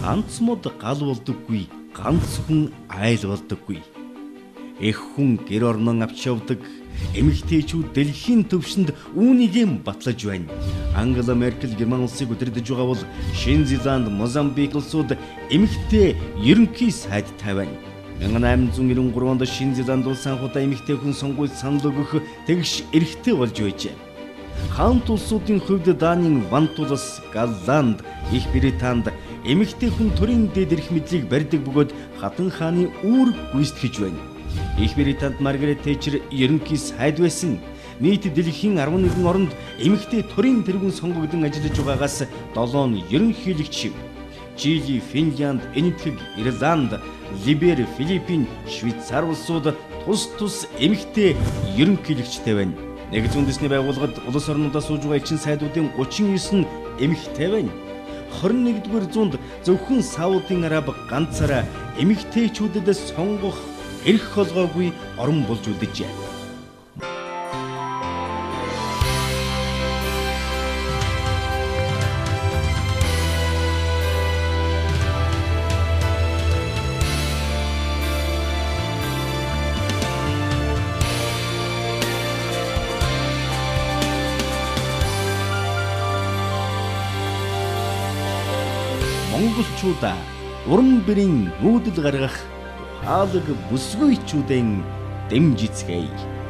ганц мод гал болдоггүй, ганц хүн айл болдоггүй. Эх хүн гэр орнон авч явдаг, эмэгтэйчүүд дэлхийн төвшөнд үүнийгэм батлаж байна. Ангела Меркель Герман улсыг удирдах байгаа бол Шинэ Зеланд, Мозамбик улсууд эмэгтэй ерөнхий сайдтай байна. 1893 онд Шинэ Зеланд улс анхудаа эмэгтэй хүн сонгуульд санал өгөх тэгш эрхтэй болж байжээ. Хаант улсуудын хувьд Данийн Вантулас, Голланд, Их Британд эмэгтэй хүн төрийн дээд эрх мэдлийг барьдаг бөгөөд хатан хааны үүрэг гүйцэтгэж байна. Их Британд Маргарет Тэтчер ерөнхий сайд байсан. Нийт дэлхийн 11 оронд эмэгтэй төрийн тэргүүн сонгогдсон ажиллаж байгаагаас 7 ерөнхийлөгч. Чили, Финлянд, Энэтхэг, Ирланд, Либери, Филиппин, Швейцар улсууд тус эмэгтэй ерөнхийлөгчтэй байна. Нэгдсэн үндэсний байгууллагад улс орнуудаа сууж байгаа элчин сайдуудын 39 нь эмэгтэй байна. 21-р зуунд зөвхөн Саудын Араб ганцаараа эмэгтэйчүүдэд сонгох эрх олгоогүй орн болж үлджээ. Монголчуудаа уран бэрийн нүүдэл гаргах хаалга бүсгүйчүүдэн дэмжицгээе.